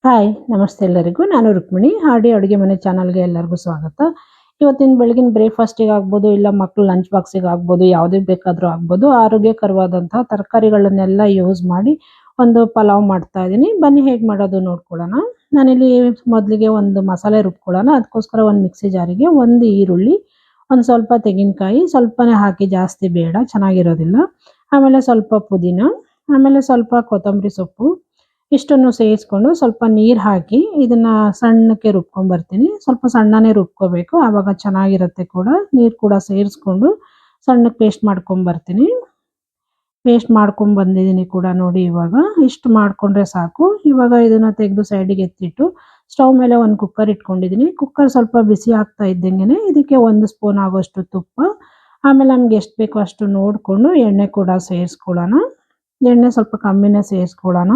Hi ನಮಸ್ತೆ ಎಲ್ಲರಿಗೂ. ನಾನು ರುಕ್ಮಿಣಿ. ಹಾಡಿ ಅಡುಗೆ ಮನೆ ಚಾನಲ್‌ಗೆ ಎಲ್ಲರಿಗೂ ಸ್ವಾಗತ. ಇವತ್ತಿನ ಬೆಳಗಿನ ಬ್ರೇಕ್‌ಫಾಸ್ಟಿಗೆ ಆಗ್ಬೋದು, ಇಲ್ಲ ಮಕ್ಕಳ ಲಂಚ್ ಬಾಕ್ಸಿಗೆ ಆಗ್ಬೋದು, ಯಾವುದಕ್ಕೆ ಬೇಕಾದ್ರೂ ಆಗ್ಬೋದು. ಆರೋಗ್ಯಕರವಾದಂತಹ ತರಕಾರಿಗಳನ್ನೆಲ್ಲ ಯೂಸ್ ಮಾಡಿ ಒಂದು ಪಲಾವ್ ಮಾಡ್ತಾ ಇದ್ದೀನಿ. ಬನ್ನಿ ಹೇಗೆ ಮಾಡೋದು ನೋಡ್ಕೊಳ್ಳೋಣ. ನಾನಿಲ್ಲಿ ಮೊದಲಿಗೆ ಒಂದು ಮಸಾಲೆ ರುಬ್ಕೊಳ್ಳೋಣ. ಅದಕ್ಕೋಸ್ಕರ ಒಂದು ಮಿಕ್ಸಿ ಜಾರಿಗೆ ಒಂದು ಈರುಳ್ಳಿ, ಒಂದು ಸ್ವಲ್ಪ ತೆಂಗಿನಕಾಯಿ, ಸ್ವಲ್ಪನೇ ಹಾಕಿ ಜಾಸ್ತಿ ಬೇಡ, ಚೆನ್ನಾಗಿರೋದಿಲ್ಲ. ಆಮೇಲೆ ಸ್ವಲ್ಪ ಪುದೀನ, ಆಮೇಲೆ ಸ್ವಲ್ಪ ಕೊತ್ತಂಬರಿ ಸೊಪ್ಪು ಇಷ್ಟನ್ನು ಸೇರಿಸ್ಕೊಂಡು ಸ್ವಲ್ಪ ನೀರು ಹಾಕಿ ಇದನ್ನ ಸಣ್ಣಕ್ಕೆ ರುಬ್ಕೊಂಡ್ಬರ್ತೀನಿ. ಸ್ವಲ್ಪ ಸಣ್ಣನೇ ರುಬ್ಕೋಬೇಕು, ಆವಾಗ ಚೆನ್ನಾಗಿರುತ್ತೆ ಕೂಡ. ನೀರು ಕೂಡ ಸೇರಿಸ್ಕೊಂಡು ಸಣ್ಣಕ್ಕೆ ಪೇಸ್ಟ್ ಮಾಡ್ಕೊಂಡ್ಬರ್ತೀನಿ. ಪೇಸ್ಟ್ ಮಾಡ್ಕೊಂಡು ಬಂದಿದ್ದೀನಿ ಕೂಡ ನೋಡಿ. ಇವಾಗ ಇಷ್ಟು ಮಾಡಿಕೊಂಡ್ರೆ ಸಾಕು. ಇವಾಗ ಇದನ್ನು ತೆಗೆದು ಸೈಡಿಗೆ ಎತ್ತಿಟ್ಟು ಸ್ಟವ್ ಮೇಲೆ ಒಂದು ಕುಕ್ಕರ್ ಇಟ್ಕೊಂಡಿದ್ದೀನಿ. ಕುಕ್ಕರ್ ಸ್ವಲ್ಪ ಬಿಸಿ ಆಗ್ತಾ ಇದ್ದಂಗೆ ಇದಕ್ಕೆ 1 ಸ್ಪೂನ್ ಆಗೋಷ್ಟು ತುಪ್ಪ, ಆಮೇಲೆ ನಮ್ಗೆ ಎಷ್ಟು ಬೇಕೋ ಅಷ್ಟು ನೋಡಿಕೊಂಡು ಎಣ್ಣೆ ಕೂಡ ಸೇರಿಸ್ಕೊಳ್ಳೋಣ. ಎಣ್ಣೆ ಸ್ವಲ್ಪ ಕಮ್ಮಿನೇ ಸೇರಿಸ್ಕೊಳ್ಳೋಣ.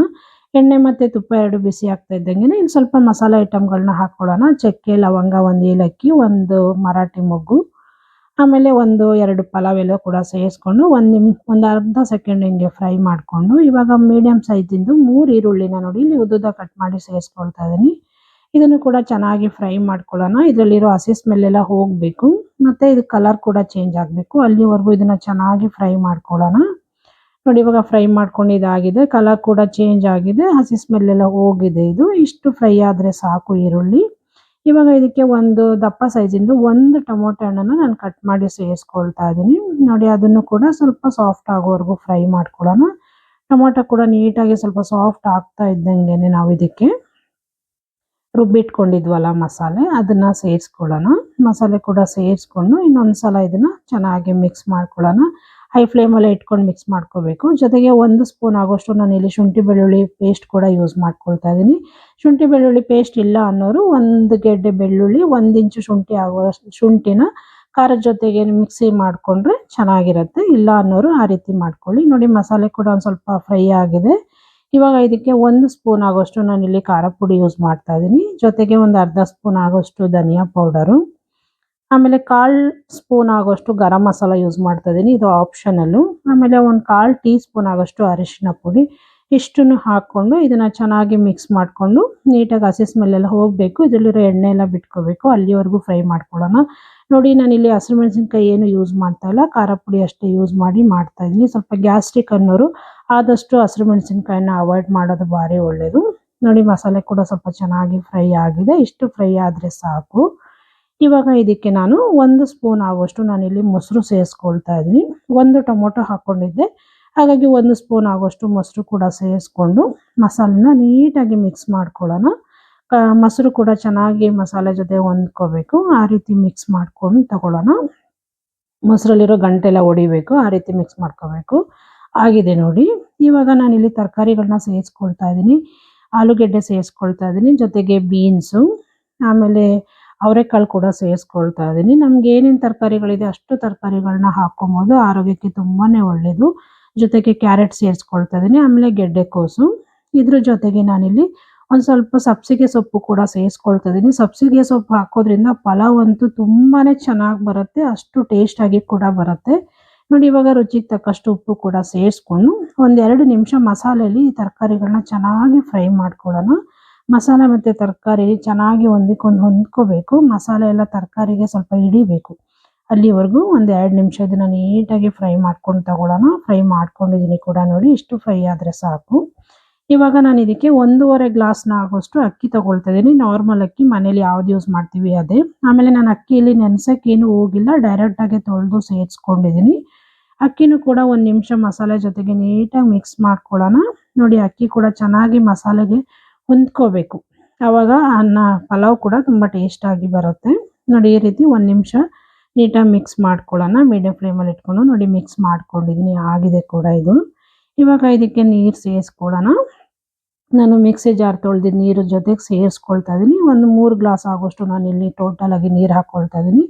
ಎಣ್ಣೆ ಮತ್ತು ತುಪ್ಪ ಎರಡು ಬಿಸಿ ಆಗ್ತಾ ಇದ್ದಂಗೆ ಇನ್ನು ಸ್ವಲ್ಪ ಮಸಾಲೆ ಐಟಮ್ಗಳನ್ನ ಹಾಕ್ಕೊಳ್ಳೋಣ. ಚಕ್ಕೆ, ಲವಂಗ, ಒಂದು ಏಲಕ್ಕಿ, ಒಂದು ಮರಾಠಿ ಮೊಗ್ಗು, ಆಮೇಲೆ 1-2 ಪಲಾವ್ ಎಲೆ ಕೂಡ ಸೇರಿಸ್ಕೊಂಡು ಒಂದು ಅರ್ಧ ಸೆಕೆಂಡ್ ಹಿಂಗೆ ಫ್ರೈ ಮಾಡಿಕೊಂಡು ಇವಾಗ ಮೀಡಿಯಮ್ ಸೈಜಿಂದು 3 ಈರುಳ್ಳಿನ ನೋಡಿ ಇಲ್ಲಿ ಉದ್ದುದ್ದ ಕಟ್ ಮಾಡಿ ಸೇರಿಸ್ಕೊಳ್ತಾ ಇದ್ದೀನಿ. ಇದನ್ನು ಕೂಡ ಚೆನ್ನಾಗಿ ಫ್ರೈ ಮಾಡ್ಕೊಳ್ಳೋಣ. ಇದರಲ್ಲಿರೋ ಹಸಿ ಸ್ಮೆಲ್ ಎಲ್ಲ ಹೋಗಬೇಕು, ಮತ್ತು ಇದು ಕಲರ್ ಕೂಡ ಚೇಂಜ್ ಆಗಬೇಕು. ಅಲ್ಲಿವರೆಗೂ ಇದನ್ನು ಚೆನ್ನಾಗಿ ಫ್ರೈ ಮಾಡ್ಕೊಳ್ಳೋಣ. ನೋಡಿ ಇವಾಗ ಫ್ರೈ ಮಾಡ್ಕೊಂಡು ಇದಾಗಿದೆ, ಕಲರ್ ಕೂಡ ಚೇಂಜ್ ಆಗಿದೆ, ಹಸಿ ಸ್ಮೆಲ್ ಎಲ್ಲ ಹೋಗಿದೆ. ಇಷ್ಟು ಫ್ರೈ ಆದರೆ ಸಾಕು ಈರುಳ್ಳಿ. ಇವಾಗ ಇದಕ್ಕೆ ಒಂದು ದಪ್ಪ ಸೈಜಿಂದು 1 ಟೊಮೊಟೊ ಹಣ್ಣನ್ನು ನಾನು ಕಟ್ ಮಾಡಿ ಸೇರಿಸ್ಕೊಳ್ತಾ ಇದ್ದೀನಿ. ನೋಡಿ ಅದನ್ನು ಕೂಡ ಸ್ವಲ್ಪ ಸಾಫ್ಟ್ ಆಗೋವರೆಗೂ ಫ್ರೈ ಮಾಡ್ಕೊಳ್ಳೋಣ. ಟೊಮೊಟೊ ಕೂಡ ನೀಟಾಗಿ ಸ್ವಲ್ಪ ಸಾಫ್ಟ್ ಆಗ್ತಾ ಇದ್ದಂಗೆ ನಾವು ಇದಕ್ಕೆ ರುಬ್ಬಿಟ್ಕೊಂಡಿದ್ವಲ್ಲ ಮಸಾಲೆ, ಅದನ್ನು ಸೇರಿಸ್ಕೊಳ್ಳೋಣ. ಮಸಾಲೆ ಕೂಡ ಸೇರಿಸ್ಕೊಂಡು ಇನ್ನೊಂದು ಸಲ ಇದನ್ನು ಚೆನ್ನಾಗಿ ಮಿಕ್ಸ್ ಮಾಡ್ಕೊಳ್ಳೋಣ. ಹೈ ಫ್ಲೇಮಲ್ಲೇ ಇಟ್ಕೊಂಡು ಮಿಕ್ಸ್ ಮಾಡ್ಕೋಬೇಕು. ಜೊತೆಗೆ 1 ಸ್ಪೂನ್ ಆಗೋಷ್ಟು ನಾನಿಲ್ಲಿ ಶುಂಠಿ ಬೆಳ್ಳುಳ್ಳಿ ಪೇಸ್ಟ್ ಕೂಡ ಯೂಸ್ ಮಾಡ್ಕೊಳ್ತಾ ಇದ್ದೀನಿ. ಶುಂಠಿ ಬೆಳ್ಳುಳ್ಳಿ ಪೇಸ್ಟ್ ಇಲ್ಲ ಅನ್ನೋರು 1 ಗೆಡ್ಡೆ ಬೆಳ್ಳುಳ್ಳಿ, 1 ಇಂಚು ಶುಂಠಿನ ಖಾರದ ಜೊತೆಗೆ ಮಿಕ್ಸಿ ಮಾಡಿಕೊಂಡ್ರೆ ಚೆನ್ನಾಗಿರುತ್ತೆ. ಇಲ್ಲ ಅನ್ನೋರು ಆ ರೀತಿ ಮಾಡ್ಕೊಳ್ಳಿ. ನೋಡಿ ಮಸಾಲೆ ಕೂಡ ಒಂದು ಸ್ವಲ್ಪ ಫ್ರೈ ಆಗಿದೆ. ಇವಾಗ ಇದಕ್ಕೆ 1 ಸ್ಪೂನ್ ಆಗೋಷ್ಟು ನಾನಿಲ್ಲಿ ಖಾರ ಪುಡಿ ಯೂಸ್ ಮಾಡ್ತಾ ಇದ್ದೀನಿ. ಜೊತೆಗೆ ಒಂದು ಅರ್ಧ ಸ್ಪೂನ್ ಆಗೋಷ್ಟು ಧನಿಯಾ ಪೌಡರು, ಆಮೇಲೆ 1/4 ಸ್ಪೂನ್ ಆಗೋಷ್ಟು ಗರಂ ಮಸಾಲ ಯೂಸ್ ಮಾಡ್ತಾ ಇದ್ದೀನಿ, ಇದು ಆಪ್ಷನಲ್ಲು. ಆಮೇಲೆ ಒಂದು 1/4 ಟೀ ಸ್ಪೂನ್ ಆಗೋಷ್ಟು ಅರಿಶಿನ ಪುಡಿ. ಇಷ್ಟನ್ನು ಹಾಕ್ಕೊಂಡು ಇದನ್ನು ಚೆನ್ನಾಗಿ ಮಿಕ್ಸ್ ಮಾಡಿಕೊಂಡು ನೀಟಾಗಿ ಹಸಿ ಸ್ಮೆಲ್ಲೆಲ್ಲ ಹೋಗಬೇಕು, ಇದರಲ್ಲಿರೋ ಎಣ್ಣೆ ಎಲ್ಲ ಬಿಟ್ಕೋಬೇಕು, ಅಲ್ಲಿವರೆಗೂ ಫ್ರೈ ಮಾಡ್ಕೊಳ್ಳೋಣ. ನೋಡಿ ನಾನಿಲ್ಲಿ ಹಸಿರು ಮೆಣಸಿನ್ಕಾಯಿ ಏನು ಯೂಸ್ ಮಾಡ್ತಾ ಇಲ್ಲ, ಖಾರ ಪುಡಿ ಅಷ್ಟೇ ಯೂಸ್ ಮಾಡಿ ಮಾಡ್ತಾ ಇದ್ದೀನಿ. ಸ್ವಲ್ಪ ಗ್ಯಾಸ್ಟ್ರಿಕ್ ಅನ್ನೋರು ಆದಷ್ಟು ಹಸಿರು ಮೆಣಸಿನ್ಕಾಯಿನ ಅವಾಯ್ಡ್ ಮಾಡೋದು ಭಾರಿ ಒಳ್ಳೆಯದು. ನೋಡಿ ಮಸಾಲೆ ಕೂಡ ಸ್ವಲ್ಪ ಚೆನ್ನಾಗಿ ಫ್ರೈ ಆಗಿದೆ. ಇಷ್ಟು ಫ್ರೈ ಆದರೆ ಸಾಕು. ಇವಾಗ ಇದಕ್ಕೆ ನಾನು 1 ಸ್ಪೂನ್ ಆಗುವಷ್ಟು ನಾನಿಲ್ಲಿ ಮೊಸರು ಸೇರಿಸ್ಕೊಳ್ತಾ ಇದ್ದೀನಿ. 1 ಟೊಮೊಟೊ ಹಾಕ್ಕೊಂಡಿದ್ದೆ, ಹಾಗಾಗಿ 1 ಸ್ಪೂನ್ ಆಗುವಷ್ಟು ಮೊಸರು ಕೂಡ ಸೇರಿಸ್ಕೊಂಡು ಮಸಾಲೆನ ನೀಟಾಗಿ ಮಿಕ್ಸ್ ಮಾಡ್ಕೊಳ್ಳೋಣ. ಮೊಸರು ಕೂಡ ಚೆನ್ನಾಗಿ ಮಸಾಲೆ ಜೊತೆ ಹೊಂದ್ಕೋಬೇಕು, ಆ ರೀತಿ ಮಿಕ್ಸ್ ಮಾಡ್ಕೊಂಡು ತಗೊಳ್ಳೋಣ. ಮೊಸರಲ್ಲಿರೋ ಗಂಟೆಲ್ಲ ಹೊಡಿಬೇಕು, ಆ ರೀತಿ ಮಿಕ್ಸ್ ಮಾಡ್ಕೋಬೇಕು. ಆಗಿದೆ ನೋಡಿ. ಇವಾಗ ನಾನಿಲ್ಲಿ ತರಕಾರಿಗಳನ್ನ ಸೇರಿಸ್ಕೊಳ್ತಾ ಇದ್ದೀನಿ. ಆಲೂಗೆಡ್ಡೆ ಸೇರಿಸ್ಕೊಳ್ತಾ ಇದ್ದೀನಿ, ಜೊತೆಗೆ ಬೀನ್ಸು, ಆಮೇಲೆ ಅವರೆಕಾಳು ಕೂಡ ಸೇರಿಸ್ಕೊಳ್ತಾ ಇದ್ದೀನಿ. ನಮ್ಗೆ ಏನೇನು ತರಕಾರಿಗಳಿದೆ ಅಷ್ಟು ತರಕಾರಿಗಳನ್ನ ಹಾಕ್ಕೊಬೋದು, ಆರೋಗ್ಯಕ್ಕೆ ತುಂಬಾ ಒಳ್ಳೆಯದು. ಜೊತೆಗೆ ಕ್ಯಾರೆಟ್ ಸೇರಿಸ್ಕೊಳ್ತಾ ಇದ್ದೀನಿ, ಆಮೇಲೆ ಗೆಡ್ಡೆಕೋಸು. ಇದ್ರ ಜೊತೆಗೆ ನಾನಿಲ್ಲಿ ಒಂದು ಸ್ವಲ್ಪ ಸಬ್ಸಿಗೆ ಸೊಪ್ಪು ಕೂಡ ಸೇರಿಸ್ಕೊಳ್ತಾ ಇದ್ದೀನಿ. ಸಬ್ಸಿಗೆ ಸೊಪ್ಪು ಹಾಕೋದ್ರಿಂದ ಪಲಾವ್ ಅಂತೂ ತುಂಬಾ ಚೆನ್ನಾಗಿ ಬರುತ್ತೆ, ಅಷ್ಟು ಟೇಸ್ಟಾಗಿ ಕೂಡ ಬರುತ್ತೆ. ನೋಡಿ ಇವಾಗ ರುಚಿಗೆ ತಕ್ಕಷ್ಟು ಉಪ್ಪು ಕೂಡ ಸೇರಿಸ್ಕೊಂಡು 1-2 ನಿಮಿಷ ಮಸಾಲೆಯಲ್ಲಿ ಈ ತರಕಾರಿಗಳನ್ನ ಚೆನ್ನಾಗಿ ಫ್ರೈ ಮಾಡ್ಕೊಳ್ಳೋಣ. ಮಸಾಲೆ ಮತ್ತು ತರಕಾರಿ ಚೆನ್ನಾಗಿ ಹೊಂದ್ಕೋಬೇಕು. ಮಸಾಲೆ ಎಲ್ಲ ತರಕಾರಿಗೆ ಸ್ವಲ್ಪ ಹಿಡಿಬೇಕು, ಅಲ್ಲಿವರೆಗೂ 1-2 ನಿಮಿಷ ಇದನ್ನು ನೀಟಾಗಿ ಫ್ರೈ ಮಾಡ್ಕೊಂಡು ತಗೊಳ್ಳೋಣ. ಫ್ರೈ ಮಾಡ್ಕೊಂಡಿದ್ದೀನಿ ಕೂಡ ನೋಡಿ. ಇಷ್ಟು ಫ್ರೈ ಆದರೆ ಸಾಕು. ಇವಾಗ ನಾನು ಇದಕ್ಕೆ 1.5 ಗ್ಲಾಸ್ನ ಆಗೋಷ್ಟು ಅಕ್ಕಿ ತೊಗೊಳ್ತಾ ಇದ್ದೀನಿ. ನಾರ್ಮಲ್ ಅಕ್ಕಿ, ಮನೇಲಿ ಯಾವ್ದು ಯೂಸ್ ಮಾಡ್ತೀವಿ ಅದೇ. ಆಮೇಲೆ ನಾನು ಅಕ್ಕಿಯಲ್ಲಿ ನೆನೆಸೋಕ್ಕೇನು ಹೋಗಿಲ್ಲ, ಡೈರೆಕ್ಟಾಗಿ ತೊಳೆದು ಸೇರಿಸ್ಕೊಂಡಿದ್ದೀನಿ. ಅಕ್ಕಿನೂ ಕೂಡ 1 ನಿಮಿಷ ಮಸಾಲೆ ಜೊತೆಗೆ ನೀಟಾಗಿ ಮಿಕ್ಸ್ ಮಾಡ್ಕೊಳ್ಳೋಣ. ನೋಡಿ ಅಕ್ಕಿ ಕೂಡ ಚೆನ್ನಾಗಿ ಮಸಾಲೆಗೆ ಹೊಂದ್ಕೋಬೇಕು, ಆವಾಗ ಪಲಾವ್ ಕೂಡ ತುಂಬ ಟೇಸ್ಟಾಗಿ ಬರುತ್ತೆ. ನೋಡಿ ಈ ರೀತಿ 1 ನಿಮಿಷ ನೀಟಾಗಿ ಮಿಕ್ಸ್ ಮಾಡ್ಕೊಳ್ಳೋಣ. ಮೀಡಿಯಮ್ ಫ್ಲೇಮಲ್ಲಿ ಇಟ್ಕೊಂಡು ನೋಡಿ ಮಿಕ್ಸ್ ಮಾಡ್ಕೊಂಡಿದ್ದೀನಿ, ಆಗಿದೆ ಕೂಡ ಇದು. ಇವಾಗ ಇದಕ್ಕೆ ನೀರು ಸೇರಿಸ್ಕೊಳ್ಳೋಣ. ನಾನು ಮಿಕ್ಸಿ ಜಾರ್ ತೊಳೆದಿದ್ದು ನೀರು ಜೊತೆಗೆ ಸೇರಿಸ್ಕೊಳ್ತಾ ಇದ್ದೀನಿ. ಒಂದು 3 ಗ್ಲಾಸ್ ಆಗೋಷ್ಟು ನಾನಿಲ್ಲಿ ಟೋಟಲಾಗಿ ನೀರು ಹಾಕ್ಕೊಳ್ತಾ ಇದ್ದೀನಿ.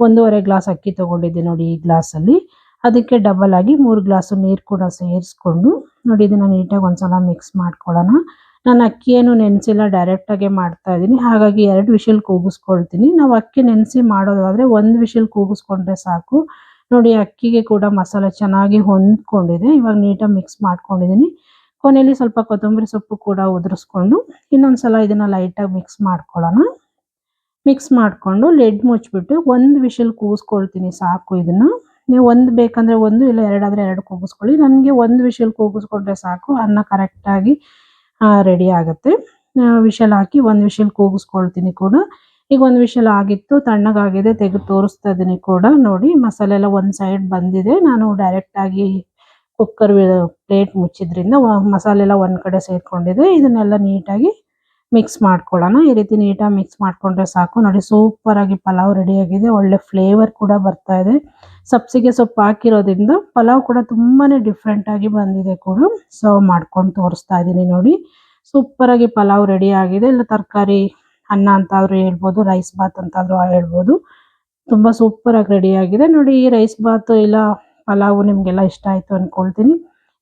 1.5 ಗ್ಲಾಸ್ ಅಕ್ಕಿ ತೊಗೊಂಡಿದ್ದೆ ನೋಡಿ ಈ ಗ್ಲಾಸಲ್ಲಿ, ಅದಕ್ಕೆ ಡಬಲ್ ಆಗಿ 3 ಗ್ಲಾಸು ನೀರು ಕೂಡ ಸೇರಿಸ್ಕೊಂಡು ನೋಡಿ ಇದನ್ನು ನೀಟಾಗಿ ಒಂದ್ಸಲ ಮಿಕ್ಸ್ ಮಾಡ್ಕೊಳ್ಳೋಣ. ನಾನು ಅಕ್ಕಿ ಏನು ನೆನೆಸಿಲ್ಲ, ಡೈರೆಕ್ಟಾಗೆ ಮಾಡ್ತಾ ಇದ್ದೀನಿ, ಹಾಗಾಗಿ 2 ವಿಷಲ್ ಕೂಗಿಸ್ಕೊಳ್ತೀನಿ. ನಾವು ಅಕ್ಕಿ ನೆನೆಸಿ ಮಾಡೋದಾದರೆ 1 ವಿಷಲ್ ಕೂಗಿಸ್ಕೊಂಡ್ರೆ ಸಾಕು. ನೋಡಿ ಅಕ್ಕಿಗೆ ಕೂಡ ಮಸಾಲೆ ಚೆನ್ನಾಗಿ ಹೊಂದ್ಕೊಂಡಿದೆ. ಇವಾಗ ನೀಟಾಗಿ ಮಿಕ್ಸ್ ಮಾಡ್ಕೊಂಡಿದ್ದೀನಿ. ಕೊನೆಯಲ್ಲಿ ಸ್ವಲ್ಪ ಕೊತ್ತಂಬರಿ ಸೊಪ್ಪು ಕೂಡ ಉದುರಿಸ್ಕೊಂಡು ಇನ್ನೊಂದ್ಸಲ ಇದನ್ನ ಲೈಟಾಗಿ ಮಿಕ್ಸ್ ಮಾಡ್ಕೊಳ್ಳೋಣ. ಮಿಕ್ಸ್ ಮಾಡಿಕೊಂಡು ಲಿಡ್ ಮುಚ್ಚಿಬಿಟ್ಟು ಒಂದು ವಿಷಲ್ ಕೂಗಿಸ್ಕೊಳ್ತೀನಿ ಸಾಕು ಇದನ್ನ. ನೀವು ಒಂದು ಬೇಕಂದ್ರೆ ಒಂದು, ಇಲ್ಲ ಎರಡಾದರೆ ಎರಡು ಕೂಗಿಸ್ಕೊಳ್ಳಿ. ನನಗೆ ಒಂದು ವಿಷಲ್ ಕೂಗಿಸ್ಕೊಂಡ್ರೆ ಸಾಕು, ಅನ್ನ ಕರೆಕ್ಟಾಗಿ ರೆಡಿ ಆಗುತ್ತೆ. ವಿಷಲ್ ಹಾಕಿ ಒಂದು ವಿಷಲ್ ಕೂಗಿಸ್ಕೊಳ್ತೀನಿ ಕೂಡ. ಈಗ ಒಂದು ವಿಷಲ್ ಆಗಿತ್ತು, ತಣ್ಣಗಾಗಿದೆ, ತೆಗೆದು ತೋರಿಸ್ತಾ ಇದ್ದೀನಿ ಕೂಡ. ನೋಡಿ ಮಸಾಲೆ ಎಲ್ಲ ಒಂದು ಸೈಡ್ ಬಂದಿದೆ. ನಾನು ಡೈರೆಕ್ಟಾಗಿ ಕುಕ್ಕರ್ ಪ್ಲೇಟ್ ಮುಚ್ಚಿದ್ರಿಂದ ಮಸಾಲೆ ಎಲ್ಲ ಒಂದು ಕಡೆ ಸೇರ್ಕೊಂಡಿದೆ. ಇದನ್ನೆಲ್ಲ ನೀಟಾಗಿ ಮಿಕ್ಸ್ ಮಾಡ್ಕೊಳ್ಳೋಣ. ಈ ರೀತಿ ನೀಟಾಗಿ ಮಿಕ್ಸ್ ಮಾಡ್ಕೊಂಡ್ರೆ ಸಾಕು. ನೋಡಿ ಸೂಪರ್ ಆಗಿ ಪಲಾವ್ ರೆಡಿ ಆಗಿದೆ. ಒಳ್ಳೆ ಫ್ಲೇವರ್ ಕೂಡ ಬರ್ತಾ ಇದೆ. ಸಬ್ಸಿಗೆ ಸೊಪ್ಪು ಹಾಕಿರೋದ್ರಿಂದ ಪಲಾವ್ ಕೂಡ ತುಂಬಾನೇ ಡಿಫ್ರೆಂಟ್ ಆಗಿ ಬಂದಿದೆ ಕೂಡ. ಸರ್ವ್ ಮಾಡ್ಕೊಂಡು ತೋರಿಸ್ತಾ ಇದ್ದೀನಿ ನೋಡಿ. ಸೂಪರ್ ಆಗಿ ಪಲಾವ್ ರೆಡಿ ಆಗಿದೆ. ಇಲ್ಲ ತರಕಾರಿ ಅನ್ನ ಅಂತಾದ್ರೂ ಹೇಳ್ಬೋದು, ರೈಸ್ ಬಾತ್ ಅಂತಾದ್ರೂ ಹೇಳ್ಬೋದು. ತುಂಬಾ ಸೂಪರ್ ಆಗಿ ರೆಡಿ ಆಗಿದೆ ನೋಡಿ. ಈ ರೈಸ್ ಬಾತ್ ಇಲ್ಲ ಪಲಾವು ನಿಮಗೆಲ್ಲ ಇಷ್ಟ ಆಯಿತು ಅಂದ್ಕೊಳ್ತೀನಿ.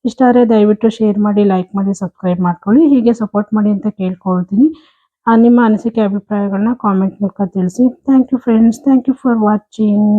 ಇಷ್ಟ ಆದರೆ ದಯವಿಟ್ಟು ಶೇರ್ ಮಾಡಿ, ಲೈಕ್ ಮಾಡಿ, ಸಬ್ಸ್ಕ್ರೈಬ್ ಮಾಡ್ಕೊಳ್ಳಿ. ಹೀಗೆ ಸಪೋರ್ಟ್ ಮಾಡಿ ಅಂತ ಕೇಳ್ಕೊಳ್ತೀನಿ. ನಿಮ್ಮ ಅನಿಸಿಕೆ ಅಭಿಪ್ರಾಯಗಳನ್ನ ಕಾಮೆಂಟ್ ಮೂಲಕ ತಿಳಿಸಿ. Thank you friends. Thank you for watching.